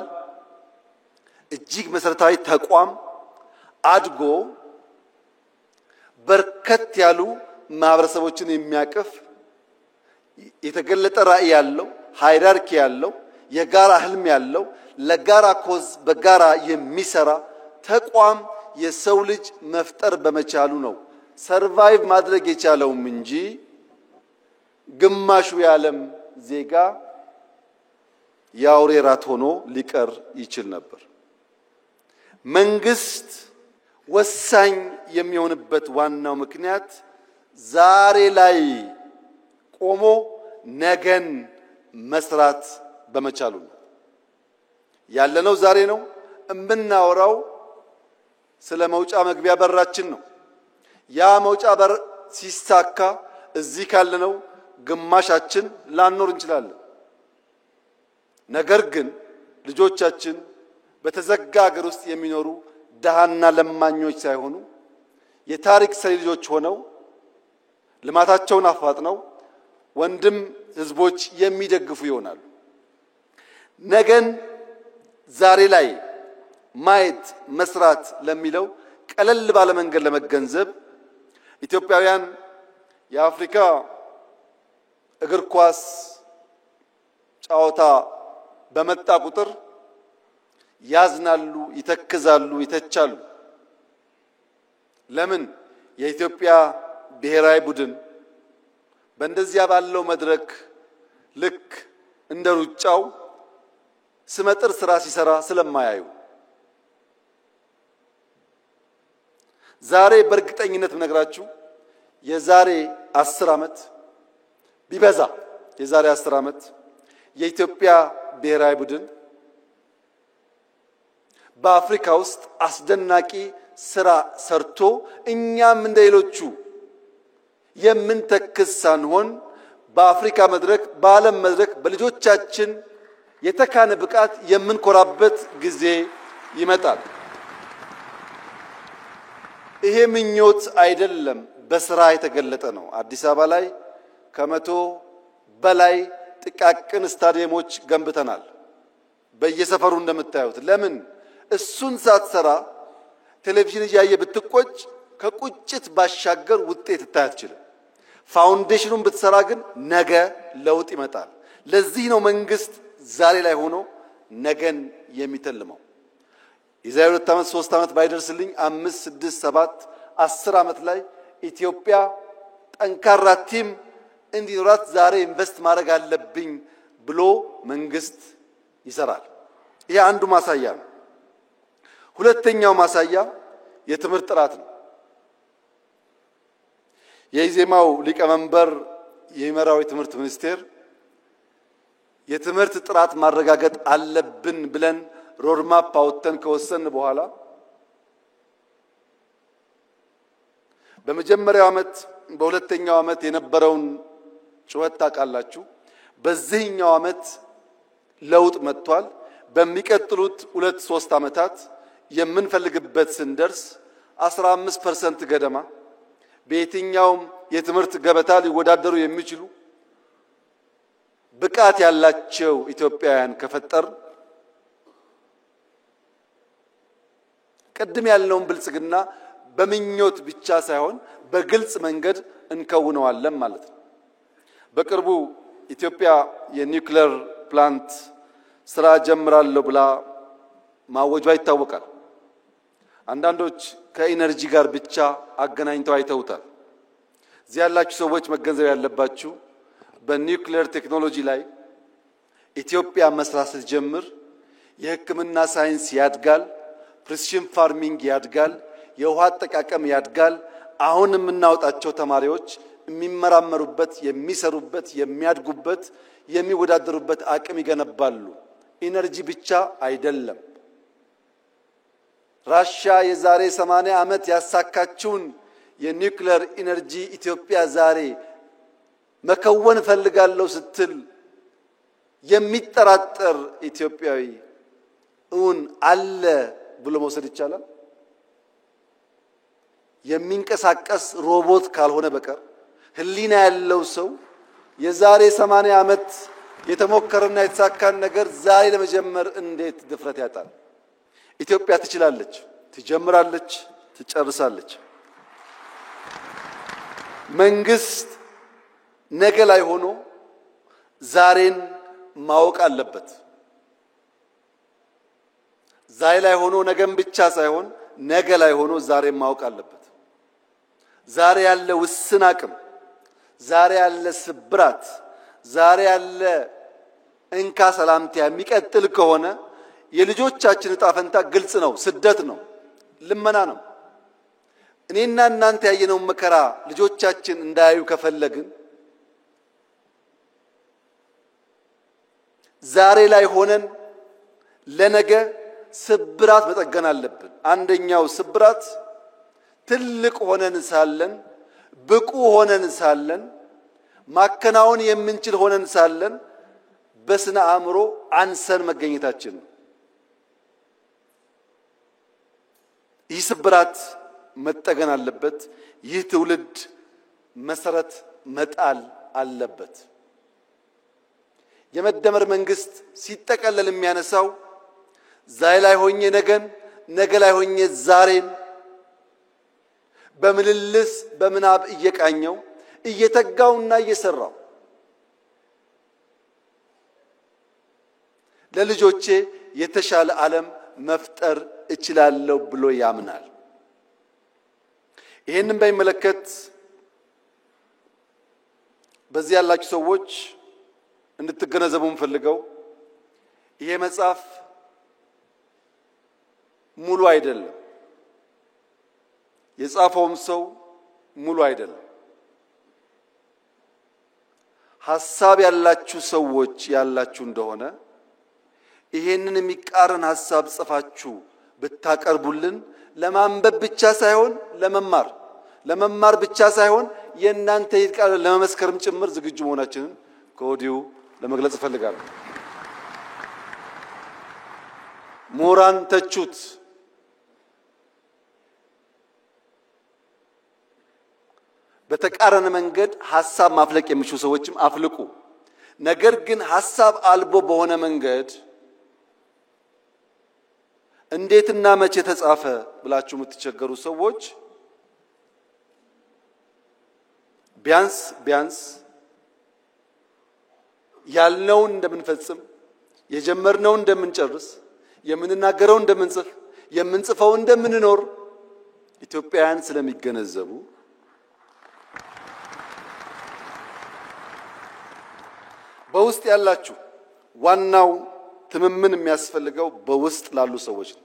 እጅግ መሰረታዊ ተቋም አድጎ በርከት ያሉ ማህበረሰቦችን የሚያቅፍ የተገለጠ ራዕይ ያለው ሃይራርኪ ያለው የጋራ ህልም ያለው ለጋራ ኮዝ በጋራ የሚሰራ ተቋም የሰው ልጅ መፍጠር በመቻሉ ነው ሰርቫይቭ ማድረግ የቻለውም እንጂ ግማሹ የዓለም ዜጋ የአውሬ ራት ሆኖ ሊቀር ይችል ነበር። መንግስት ወሳኝ የሚሆንበት ዋናው ምክንያት ዛሬ ላይ ቆሞ ነገን መስራት በመቻሉ ነው። ያለነው ዛሬ ነው። እምናወራው ስለ መውጫ መግቢያ በራችን ነው። ያ መውጫ በር ሲሳካ እዚህ ካለነው ግማሻችን ላንኖር እንችላለን። ነገር ግን ልጆቻችን በተዘጋ ሀገር ውስጥ የሚኖሩ ደሃና ለማኞች ሳይሆኑ የታሪክ ሰሪ ልጆች ሆነው ልማታቸውን አፋጥነው ወንድም ህዝቦች የሚደግፉ ይሆናሉ። ነገን ዛሬ ላይ ማየት መስራት ለሚለው ቀለል ባለ መንገድ ለመገንዘብ ኢትዮጵያውያን የአፍሪካ እግር ኳስ ጨዋታ በመጣ ቁጥር ያዝናሉ፣ ይተክዛሉ፣ ይተቻሉ። ለምን? የኢትዮጵያ ብሔራዊ ቡድን በእንደዚያ ባለው መድረክ ልክ እንደ ሩጫው ስመጥር ስራ ሲሰራ ስለማያዩ ዛሬ በእርግጠኝነት ምነግራችሁ የዛሬ 10 ዓመት ቢበዛ የዛሬ 10 ዓመት የኢትዮጵያ ብሔራዊ ቡድን በአፍሪካ ውስጥ አስደናቂ ስራ ሰርቶ እኛም እንደሌሎቹ የምንተክስ ሳንሆን በአፍሪካ መድረክ በዓለም መድረክ በልጆቻችን የተካነ ብቃት የምንኮራበት ጊዜ ይመጣል። ይሄ ምኞት አይደለም፣ በስራ የተገለጠ ነው። አዲስ አበባ ላይ ከ100 በላይ ጥቃቅን ስታዲየሞች ገንብተናል። በየሰፈሩ እንደምታዩት። ለምን? እሱን ሳትሰራ ቴሌቪዥን እያየ ብትቆጭ ከቁጭት ባሻገር ውጤት ታያትችልም። ፋውንዴሽኑን ብትሰራ ግን ነገ ለውጥ ይመጣል። ለዚህ ነው መንግስት ዛሬ ላይ ሆኖ ነገን የሚተልመው። የዛሬ 2 ዓመት 3 ዓመት ባይደርስልኝ 5 6 7 10 ዓመት ላይ ኢትዮጵያ ጠንካራ ቲም እንዲኖራት ዛሬ ኢንቨስት ማድረግ አለብኝ ብሎ መንግስት ይሰራል። ይሄ አንዱ ማሳያ ነው። ሁለተኛው ማሳያ የትምህርት ጥራት ነው። የኢዜማው ሊቀመንበር የሚመራው የትምህርት ሚኒስቴር የትምህርት ጥራት ማረጋገጥ አለብን ብለን ሮድማፕ አውጥተን ከወሰን በኋላ በመጀመሪያው ዓመት በሁለተኛው ዓመት የነበረውን ጩኸት ታውቃላችሁ። በዚህኛው ዓመት ለውጥ መጥቷል። በሚቀጥሉት 2-3 ዓመታት የምንፈልግበት ስንደርስ 15% ገደማ በየትኛውም የትምህርት ገበታ ሊወዳደሩ የሚችሉ ብቃት ያላቸው ኢትዮጵያውያን ከፈጠር ቀድም ያለውን ብልጽግና በምኞት ብቻ ሳይሆን በግልጽ መንገድ እንከውነዋለን ማለት ነው። በቅርቡ ኢትዮጵያ የኒውክሌር ፕላንት ስራ ጀምራለሁ ብላ ማወጇ ይታወቃል። አንዳንዶች ከኢነርጂ ጋር ብቻ አገናኝተው አይተውታል። እዚህ ያላችሁ ሰዎች መገንዘብ ያለባችሁ በኒውክሌር ቴክኖሎጂ ላይ ኢትዮጵያ መስራት ስትጀምር የሕክምና ሳይንስ ያድጋል፣ ፕሪሲሽን ፋርሚንግ ያድጋል፣ የውሃ አጠቃቀም ያድጋል። አሁን የምናወጣቸው ተማሪዎች የሚመራመሩበት፣ የሚሰሩበት፣ የሚያድጉበት፣ የሚወዳደሩበት አቅም ይገነባሉ። ኢነርጂ ብቻ አይደለም። ራሽያ የዛሬ 80 ዓመት ያሳካችውን የኒውክሌር ኢነርጂ ኢትዮጵያ ዛሬ መከወን ፈልጋለሁ ስትል የሚጠራጠር ኢትዮጵያዊ እውን አለ ብሎ መውሰድ ይቻላል? የሚንቀሳቀስ ሮቦት ካልሆነ በቀር ህሊና ያለው ሰው የዛሬ 80 ዓመት የተሞከረና የተሳካን ነገር ዛሬ ለመጀመር እንዴት ድፍረት ያጣል? ኢትዮጵያ ትችላለች፣ ትጀምራለች፣ ትጨርሳለች። መንግስት ነገ ላይ ሆኖ ዛሬን ማወቅ አለበት። ዛሬ ላይ ሆኖ ነገም ብቻ ሳይሆን ነገ ላይ ሆኖ ዛሬን ማወቅ አለበት። ዛሬ ያለ ውስን አቅም፣ ዛሬ ያለ ስብራት፣ ዛሬ ያለ እንካ ሰላምታ የሚቀጥል ከሆነ የልጆቻችን ዕጣ ፈንታ ግልጽ ነው። ስደት ነው፣ ልመና ነው። እኔና እናንተ ያየነው መከራ ልጆቻችን እንዳያዩ ከፈለግን ዛሬ ላይ ሆነን ለነገ ስብራት መጠገን አለብን። አንደኛው ስብራት ትልቅ ሆነን ሳለን፣ ብቁ ሆነን ሳለን፣ ማከናወን የምንችል ሆነን ሳለን በስነ አእምሮ አንሰን መገኘታችን ነው። ይህ ስብራት መጠገን አለበት። ይህ ትውልድ መሰረት መጣል አለበት። የመደመር መንግስት ሲጠቀለል የሚያነሳው ዛሬ ላይ ሆኜ ነገን፣ ነገ ላይ ሆኜ ዛሬን በምልልስ በምናብ እየቃኘው እየተጋውና እየሰራው ለልጆቼ የተሻለ ዓለም መፍጠር እችላለሁ ብሎ ያምናል። ይሄንን በሚመለከት በዚህ ያላችሁ ሰዎች እንድትገነዘቡ የምፈልገው ይሄ መጽሐፍ ሙሉ አይደለም። የጻፈውም ሰው ሙሉ አይደለም። ሐሳብ ያላችሁ ሰዎች ያላችሁ እንደሆነ ይሄንን የሚቃረን ሐሳብ ጽፋችሁ ብታቀርቡልን ለማንበብ ብቻ ሳይሆን ለመማር ብቻ ሳይሆን የእናንተ ይቃል ለመመስከርም ጭምር ዝግጁ መሆናችንን ከወዲሁ ለመግለጽ እፈልጋለሁ። ምሁራን ተቹት፣ በተቃረነ መንገድ ሐሳብ ማፍለቅ የሚችሉ ሰዎችም አፍልቁ። ነገር ግን ሐሳብ አልቦ በሆነ መንገድ እንዴትና መቼ ተጻፈ ብላችሁ የምትቸገሩ ሰዎች ቢያንስ ያልነውን እንደምንፈጽም፣ የጀመርነውን እንደምንጨርስ፣ የምንናገረው እንደምንጽፍ፣ የምንጽፈው እንደምንኖር ኢትዮጵያውያን ስለሚገነዘቡ በውስጥ ያላችሁ ዋናው ትምምን የሚያስፈልገው በውስጥ ላሉ ሰዎች ነው።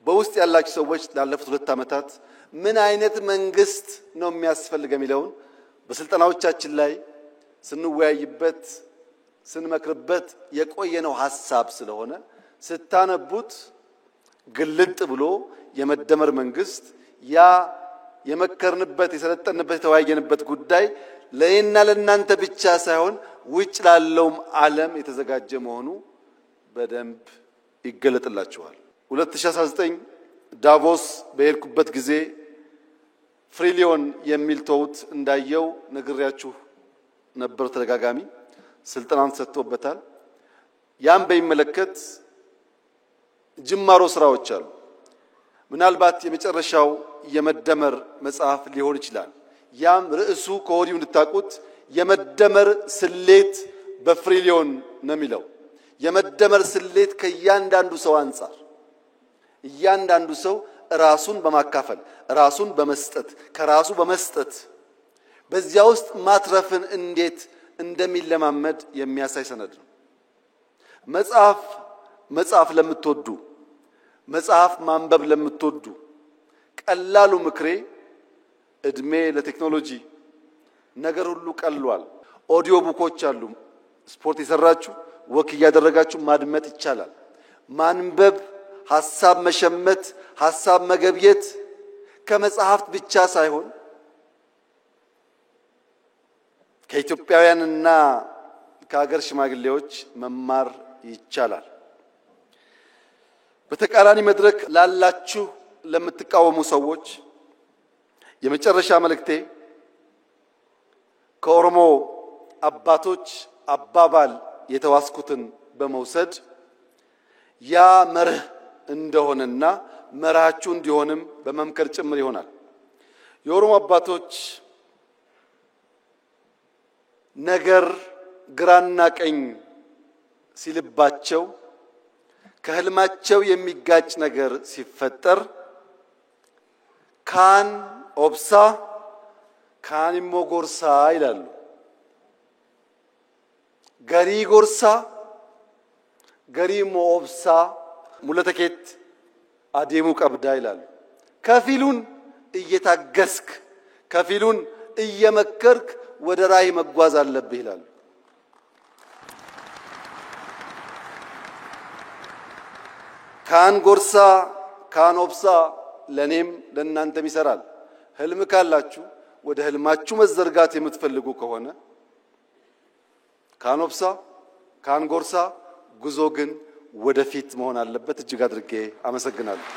በውስጥ ያላችሁ ሰዎች ላለፉት 2 ዓመታት ምን አይነት መንግስት ነው የሚያስፈልገው የሚለውን በስልጠናዎቻችን ላይ ስንወያይበት ስንመክርበት የቆየነው ሐሳብ ስለሆነ ስታነቡት ግልጥ ብሎ የመደመር መንግስት ያ የመከርንበት የሰለጠንበት የተወያየንበት ጉዳይ ለእኔና ለእናንተ ብቻ ሳይሆን ውጭ ላለውም ዓለም የተዘጋጀ መሆኑ በደንብ ይገለጥላችኋል። 2019 ዳቮስ በሄድኩበት ጊዜ ፍሪሊዮን የሚል ተውት እንዳየው ነግሬያችሁ ነበር። ተደጋጋሚ ስልጣን ተሰጥቶበታል። ያን በሚመለከት ጅማሮ ስራዎች አሉ። ምናልባት የመጨረሻው የመደመር መጽሐፍ ሊሆን ይችላል። ያም ርዕሱ ከወዲሁ እንድታቁት የመደመር ስሌት በፍሪሊዮን ነው የሚለው። የመደመር ስሌት ከእያንዳንዱ ሰው አንፃር እያንዳንዱ ሰው ራሱን በማካፈል ራሱን በመስጠት ከራሱ በመስጠት በዚያ ውስጥ ማትረፍን እንዴት እንደሚለማመድ የሚያሳይ ሰነድ ነው። መጽሐፍ ለምትወዱ መጽሐፍ ማንበብ ለምትወዱ ቀላሉ ምክሬ እድሜ ለቴክኖሎጂ ነገር ሁሉ ቀሏል። ኦዲዮ ቡኮች አሉ። ስፖርት የሰራችሁ ወክ ያደረጋችሁ ማድመጥ ይቻላል። ማንበብ፣ ሐሳብ መሸመት፣ ሐሳብ መገብየት ከመጽሐፍት ብቻ ሳይሆን ከኢትዮጵያውያንና ከሀገር ሽማግሌዎች መማር ይቻላል። በተቃራኒ መድረክ ላላችሁ ለምትቃወሙ ሰዎች የመጨረሻ መልእክቴ ከኦሮሞ አባቶች አባባል የተዋስኩትን በመውሰድ ያ መርህ እንደሆነና መርሃችሁ እንዲሆንም በመምከር ጭምር ይሆናል። የኦሮሞ አባቶች ነገር ግራና ቀኝ ሲልባቸው ከህልማቸው የሚጋጭ ነገር ሲፈጠር ካን ኦብሳ ካን ሞጎርሳ ይላሉ። ገሪ ጎርሳ ገሪ ሞኦብሳ ሙለተኬት አዴሙ ቀብዳ ይላሉ። ከፊሉን እየታገስክ ከፊሉን እየመከርክ ወደ ራይ መጓዝ አለብህ ይላሉ። ካን ጎርሳ ካን ኦብሳ ለኔም ለእናንተም ይሰራል። ህልም ካላችሁ ወደ ህልማችሁ መዘርጋት የምትፈልጉ ከሆነ ካን ኦብሳ ካን ጎርሳ ጉዞ ግን ወደፊት መሆን አለበት። እጅግ አድርጌ አመሰግናለሁ።